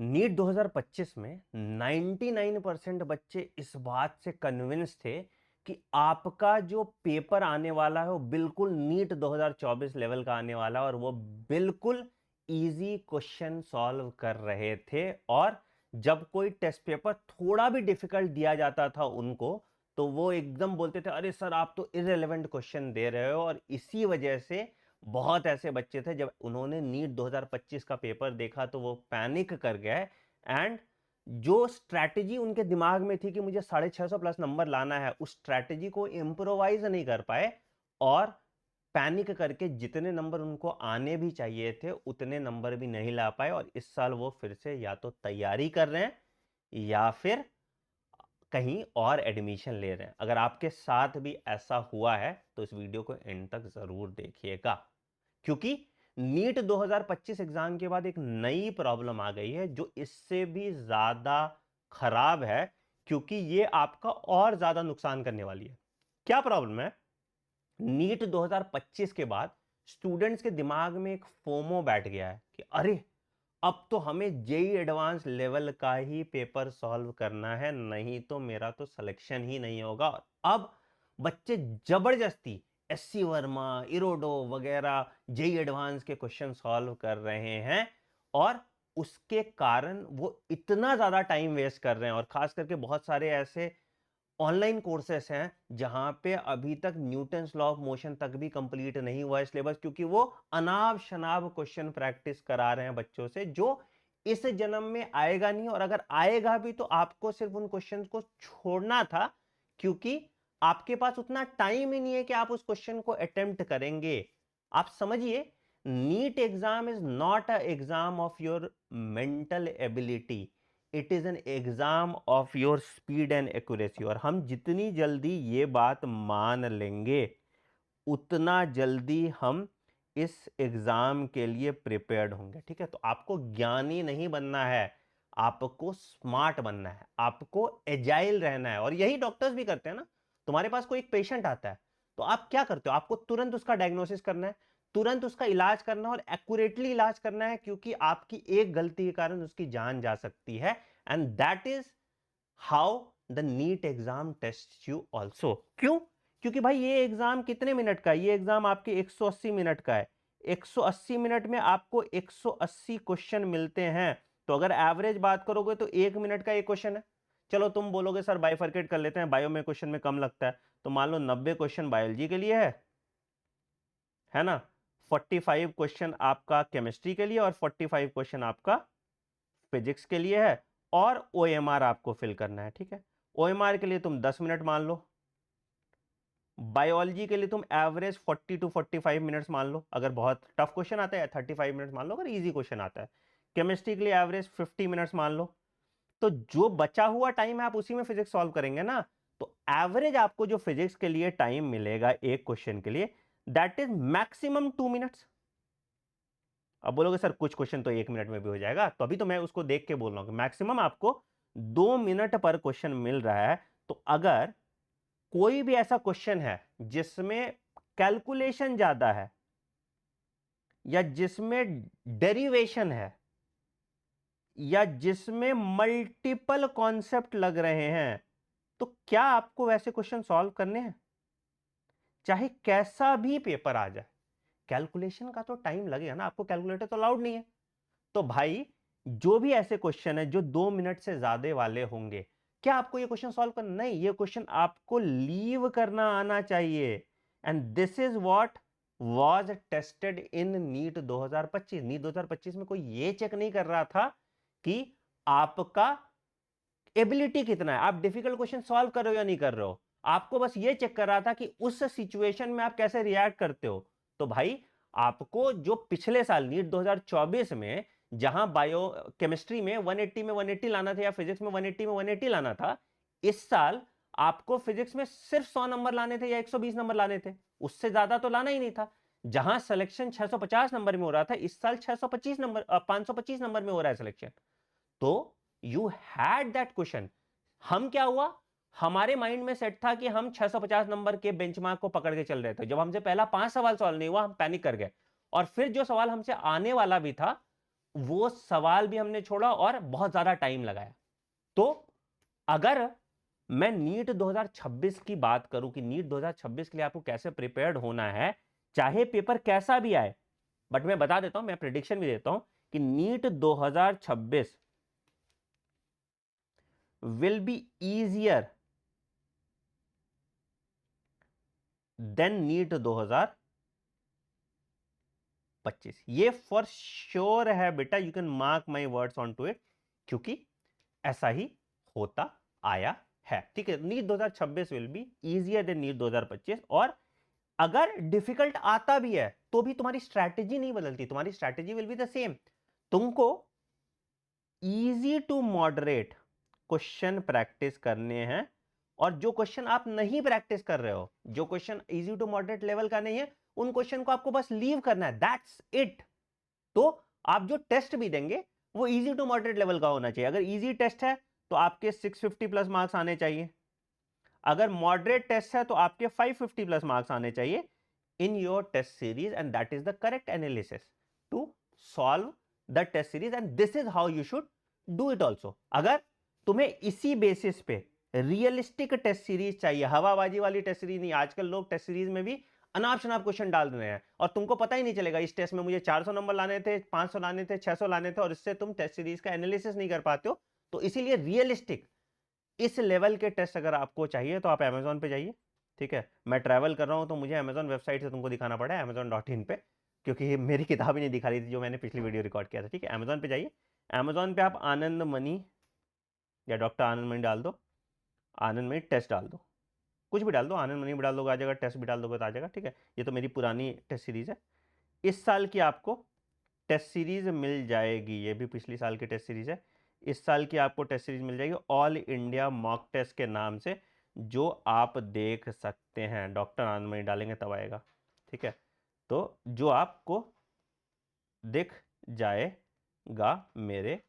NEET 2025 में 99% बच्चे इस बात से कन्विंस थे कि आपका जो पेपर आने वाला है वो बिल्कुल नीट 2024 लेवल का आने वाला है और वो बिल्कुल इजी क्वेश्चन सॉल्व कर रहे थे। और जब कोई टेस्ट पेपर थोड़ा भी डिफिकल्ट दिया जाता था उनको, तो वो एकदम बोलते थे अरे सर आप तो इररिलेवेंट क्वेश्चन दे रहे हो। और इसी वजह से बहुत ऐसे बच्चे थे, जब उन्होंने नीट 2025 का पेपर देखा तो वो पैनिक कर गए। एंड जो स्ट्रैटेजी उनके दिमाग में थी कि मुझे 650 प्लस नंबर लाना है, उस स्ट्रैटेजी को इम्प्रोवाइज नहीं कर पाए और पैनिक करके जितने नंबर उनको आने भी चाहिए थे उतने नंबर भी नहीं ला पाए। और इस साल वो फिर से या तो तैयारी कर रहे हैं या फिर कहीं और एडमिशन ले रहे हैं। अगर आपके साथ भी ऐसा हुआ है तो इस वीडियो को एंड तक जरूर देखिएगा, क्योंकि नीट 2025 एग्जाम के बाद एक नई प्रॉब्लम आ गई है जो इससे भी ज्यादा खराब है, क्योंकि ये आपका और ज्यादा नुकसान करने वाली है। क्या प्रॉब्लम है? नीट 2025 के बाद स्टूडेंट्स के दिमाग में एक फोमो बैठ गया है कि अरे अब तो हमें जेई एडवांस लेवल का ही पेपर सॉल्व करना है, नहीं तो मेरा तो सिलेक्शन ही नहीं होगा। अब बच्चे जबरदस्ती एससी वर्मा, इरोडो वगैरह जेई एडवांस के क्वेश्चन सॉल्व कर रहे हैं और उसके कारण वो इतना ज्यादा टाइम वेस्ट कर रहे हैं। और खास करके बहुत सारे ऐसे ऑनलाइन कोर्सेस हैं जहां पे अभी तक न्यूटन्स लॉ ऑफ मोशन तक भी कंप्लीट नहीं हुआ है सिलेबस, क्योंकि वो अनाप शनाप क्वेश्चन प्रैक्टिस करा रहे हैं बच्चों से जो इस जन्म में आएगा नहीं। और अगर आएगा भी तो आपको सिर्फ उन क्वेश्चंस को छोड़ना था, क्योंकि आपके पास उतना टाइम ही नहीं है कि आप उस क्वेश्चन को अटेम्प्ट करेंगे। आप समझिए, NEET exam is not a exam of your mental ability, it is an exam of your speed and accuracy. और हम जितनी जल्दी ये बात मान लेंगे उतना जल्दी हम इस एग्जाम के लिए प्रिपेयर्ड होंगे। ठीक है, तो आपको ज्ञानी नहीं बनना है, आपको स्मार्ट बनना है, आपको एजाइल रहना है। और यही डॉक्टर्स भी करते हैं ना। तुम्हारे पास कोई एक पेशेंट आता है तो आप क्या करते हो? आपको तुरंत उसका डायग्नोसिस करना है, तुरंत उसका इलाज करना है और एक्यूरेटली इलाज करना है, क्योंकि आपकी एक गलती के कारण उसकी जान जा सकती है। And that is how the NEET exam test you also. क्यों? क्योंकि भाई ये एग्जाम कितने मिनट का है? ये एग्जाम आपके 180 मिनट का है। 180 मिनट में आपको 180 क्वेश्चन मिलते हैं। तो अगर एवरेज बात करोगे तो 1 मिनट का एक क्वेश्चन है। चलो तुम बोलोगे सर बाइफरकेट कर लेते हैं, बायो में क्वेश्चन में कम लगता है, तो मान लो 90 क्वेश्चन बायोलॉजी के लिए है ना, 45 क्वेश्चन आपका केमिस्ट्री के लिए और 45 क्वेश्चन आपका फिजिक्स के लिए है। और ओएमआर आपको फिल करना है। ठीक है, ओएमआर के लिए तुम 10 मिनट मान लो, बायोलॉजी के लिए तुम एवरेज 40 टू 45 मिनट्स मान लो, अगर बहुत टफ क्वेश्चन आता है 35 मिनट्स मान लो, अगर इजी क्वेश्चन आता है। केमिस्ट्री के लिए एवरेज 50 मिनट्स मान लो। तो जो बचा हुआ टाइम है आप उसी में फिजिक्स सॉल्व करेंगे ना। तो एवरेज आपको जो फिजिक्स के लिए टाइम मिलेगा एक क्वेश्चन के लिए, दैट इज मैक्सिमम 2 मिनट्स। अब बोलोगे सर कुछ क्वेश्चन तो 1 मिनट में भी हो जाएगा, तो अभी तो मैं उसको देख के बोल रहा हूं कि मैक्सिमम आपको 2 मिनट पर क्वेश्चन मिल रहा है। तो अगर कोई भी ऐसा क्वेश्चन है जिसमें कैलकुलेशन ज्यादा है या जिसमें डेरिवेशन है या जिसमें मल्टीपल कॉन्सेप्ट लग रहे हैं, तो क्या आपको वैसे क्वेश्चन सॉल्व करने हैं? चाहे कैसा भी पेपर आ जाए, कैलकुलेशन का तो टाइम लगेगा ना। आपको कैलकुलेटर तो अलाउड नहीं है। तो भाई जो भी ऐसे क्वेश्चन है जो 2 मिनट से ज्यादा वाले होंगे, क्या आपको ये क्वेश्चन सॉल्व करना? नहीं, ये क्वेश्चन आपको लीव करना आना चाहिए। And this is what was tested in NEET 2025। NEET 2025 में कोई ये चेक नहीं कर रहा था कि आपका एबिलिटी कितना है, आप डिफिकल्ट क्वेश्चन सॉल्व कर रहे हो या नहीं कर रहे हो। आपको बस ये चेक कर रहा था कि उस सिचुएशन में आप कैसे रिएक्ट करते हो। तो भाई आपको जो पिछले साल नीट 2024 में जहां बायो केमिस्ट्री में 180 में 180 लाना था या फिजिक्स में 180 में 180 लाना था, इस साल आपको फिजिक्स में सिर्फ 100 नंबर लाने थे या 120 नंबर लाने थे, उससे ज्यादा तो लाना ही नहीं था। जहां सिलेक्शन 650 नंबर में हो रहा था, इस साल 625 नंबर 525 नंबर में हो रहा है सिलेक्शन। तो यू हैड दैट क्वेश्चन। हम क्या हुआ, हमारे माइंड में सेट था कि हम 650 नंबर के बेंचमार्क को पकड़ के चल रहे थे। जब हमसे पहला 5 सवाल सॉल्व नहीं हुआ हम पैनिक कर गए। और फिर जो सवाल हमसे आने वाला भी था वो सवाल भी हमने छोड़ा और बहुत ज़्यादा टाइम लगाया। तो अगर मैं नीट 2026 की बात करूं कि नीट 2026 के लिए आपको कैसे प्रिपेयर्ड होना है, चाहे पेपर कैसा भी आए, बट मैं बता देता हूं, मैं प्रेडिक्शन भी देता हूं कि NEET 2026 will be easier than NEET 2025। ये फॉर श्योर है बेटा, you can mark my words on to it, क्योंकि ऐसा ही होता आया है। ठीक है, NEET 2026 will be easier than NEET 2025। और अगर डिफिकल्ट आता भी है तो भी तुम्हारी स्ट्रैटेजी नहीं बदलती, तुम्हारी strategy will be the same. तुमको easy to moderate question practice करने हैं, और जो क्वेश्चन आप नहीं प्रैक्टिस कर रहे हो, जो question easy to moderate level का नहीं है, उन क्वेश्चन को आपको बस लीव करना है, दैट्स इट। तो आप जो टेस्ट भी देंगे वो इजी टू मॉडरेट लेवल का होना चाहिए। अगर इजी टेस्ट है तो आपके 650 प्लस मार्क्स आने चाहिए, अगर मॉडरेट टेस्ट है तो आपके 550 प्लस मार्क्स आने चाहिए in your test series, and that is the correct analysis to solve the test series, and this is how you should do it also. अगर तुम्हें इसी बेसिस पे रियलिस्टिक टेस्ट सीरीज चाहिए, हवाबाजी वाली टेस्ट सीरीज नहीं, आजकल लोग टेस्ट सीरीज में भी अनाप शनाप क्वेश्चन डाल रहे हैं और तुमको पता ही नहीं चलेगा इस टेस्ट में मुझे 400 नंबर लाने थे, 500 लाने थे, 600 लाने थे, और इससे तुम टेस्ट सीरीज का एनालिसिस नहीं कर पाते हो। तो इसीलिए रियलिस्टिक इस लेवल के टेस्ट अगर आपको चाहिए तो आप अमेजोन पे जाइए। ठीक है, मैं ट्रैवल कर रहा हूं तो मुझे अमेजोन वेबसाइट से तुमको दिखाना पड़ा है, amazon.in पे, क्योंकि मेरी किताब ही नहीं दिखा रही थी जो मैंने पिछली वीडियो रिकॉर्ड किया था। ठीक है, अमेजोन पे जाइए, अमेजोन पे आप आनंद मनी या डॉक्टर आनंद मनी डाल दो, आनंद मनी टेस्ट डाल दो, कुछ भी डाल दो, आनंद मनी भी डाल दोगे आ जाएगा, टेस्ट भी डाल दोगे तो आ जाएगा। ठीक है, ये तो मेरी पुरानी टेस्ट सीरीज है, इस साल की आपको टेस्ट सीरीज मिल जाएगी, ये भी पिछली साल की टेस्ट सीरीज है, इस साल की आपको टेस्ट सीरीज मिल जाएगी ऑल इंडिया मॉक टेस्ट के नाम से, जो आप देख सकते हैं। डॉक्टर आनंद मनी डालेंगे तब आएगा। ठीक है, तो जो आपको दिख जाएगा मेरे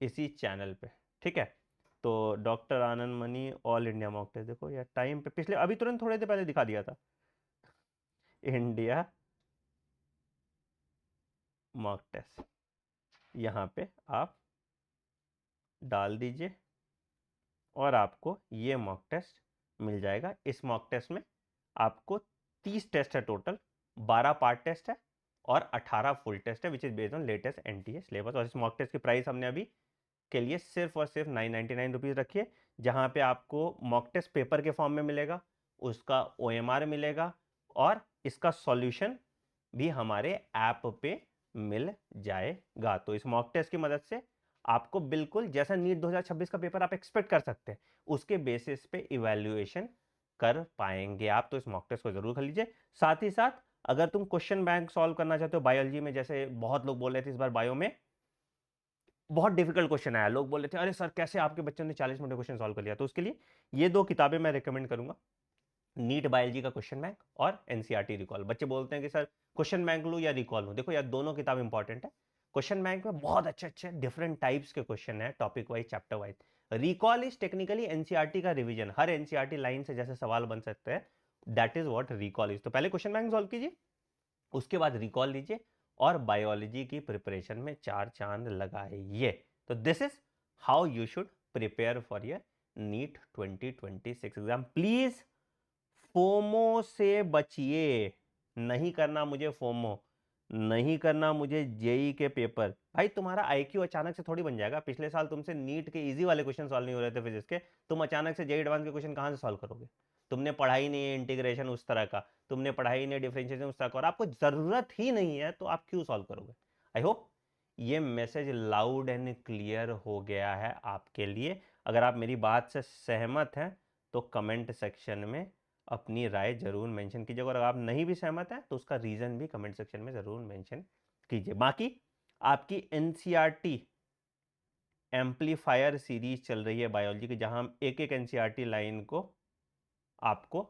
इसी चैनल पे। ठीक है, तो doctor Anand Mani all India mock test, देखो यार टाइम पे पिछले अभी तुरंत थोड़ी देर पहले दिखा दिया था, इंडिया मॉक टेस्ट, यहाँ पे आप डाल दीजिए और आपको ये मॉक टेस्ट मिल जाएगा। इस मॉक टेस्ट में आपको 30 टेस्ट है टोटल, 12 पार्ट टेस्ट है और 18 फुल टेस्ट है, which is based on latest NTA syllabus. और इस मॉक टेस्ट की प्राइस हमने अभी के लिए सिर्फ और सिर्फ 999 रुपीज़ रखी है, जहाँ पे आपको मॉक टेस्ट पेपर के फॉर्म में मिलेगा, उसका OMR मिलेगा और इसका सॉल्यूशन भी हमारे ऐप पे मिल जाएगा। तो इस मॉक टेस्ट की मदद से आपको बिल्कुल जैसा नीट 2026 का पेपर आप एक्सपेक्ट कर सकते हैं उसके बेसिस पे इवैल्यूएशन कर पाएंगे आप। तो इस मॉक टेस्ट को जरूर कर लीजिए। साथ ही साथ अगर तुम क्वेश्चन बैंक सॉल्व करना चाहते हो बायोलॉजी में, जैसे बहुत लोग बोल रहे थे इस बार बायो में बहुत डिफिकल्ट क्वेश्चन आया, लोग बोल रहे थे अरे सर कैसे आपके बच्चों ने 40 मिनट में क्वेश्चन सॉल्व कर लिया, तो उसके लिए ये दो किताबें मैं रिकमेंड करूंगा, नीट बायोलॉजी का क्वेश्चन बैंक और एनसीईआरटी रिकॉल। बच्चे बोलते हैं कि सर क्वेश्चन बैंक लूं या रिकॉल लूं, देखो यार दोनों किताब इंपॉर्टेंट है। क्वेश्चन बैंक में बहुत अच्छे अच्छे डिफरेंट टाइप्स के क्वेश्चन है, topic wise chapter wise. Recall is technically NCERT का रिवीजन, हर एनसीईआरटी लाइन से जैसे सवाल बन सकते हैं, that is what recall is. तो पहले क्वेश्चन बैंक सॉल्व कीजिए, उसके बाद रिकॉल लीजिए और बायोलॉजी की प्रिपरेशन में 4 चांद लगाइए। तो this is how you should prepare for your NEET 2026 exam. Please FOMO से बचिए, नहीं करना मुझे फोमो, नहीं करना मुझे जेई के पेपर। भाई तुम्हारा आईक्यू अचानक से थोड़ी बन जाएगा, पिछले साल तुमसे नीट के इजी वाले क्वेश्चन सॉल्व नहीं हो रहे थे फिजिक्स के, तुम अचानक से जेई एडवांस के क्वेश्चन कहां से सॉल्व करोगे? तुमने पढ़ाई नहीं है इंटीग्रेशन उस तरह का, तुमने पढ़ाई नहीं डिफरेंशिएशन उस तरह का, और आपको जरूरत ही नहीं है तो आप क्यों सॉल्व करोगे? आई होप ये मैसेज लाउड एंड क्लियर हो गया है आपके लिए। अगर आप मेरी बात से सहमत हैं तो कमेंट सेक्शन में अपनी राय जरूर मेंशन कीजिए, और अगर आप नहीं भी सहमत हैं तो उसका रीजन भी कमेंट सेक्शन में जरूर मेंशन कीजिए। बाकी आपकी एनसीईआरटी एम्पलीफायर सीरीज चल रही है बायोलॉजी की, जहां हम एक एक एनसीईआरटी लाइन को आपको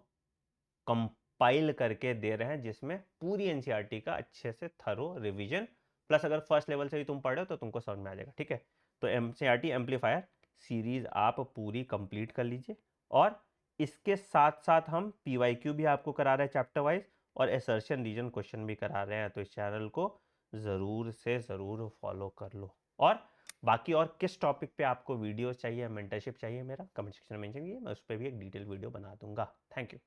कंपाइल करके दे रहे हैं, जिसमें पूरी एनसीईआरटी का अच्छे से थरो रिवीजन, प्लस अगर फर्स्ट लेवल से भी तुम पढ़ रहे हो तो तुमको समझ में आ जाएगा। ठीक है, तो एनसीईआरटी एम्पलीफायर सीरीज आप पूरी कंप्लीट कर लीजिए, और इसके साथ साथ हम पीवाईक्यू भी आपको करा रहे हैं चैप्टर वाइज, और एसर्शन रीजन क्वेश्चन भी करा रहे हैं। तो इस चैनल को ज़रूर से ज़रूर फॉलो कर लो। और बाकी और किस टॉपिक पे आपको वीडियोस चाहिए, मेंटरशिप चाहिए मेरा, कमेंट सेक्शन में मेंशन कीजिए, मैं उस पे भी एक डिटेल वीडियो बना दूंगा। Thank you.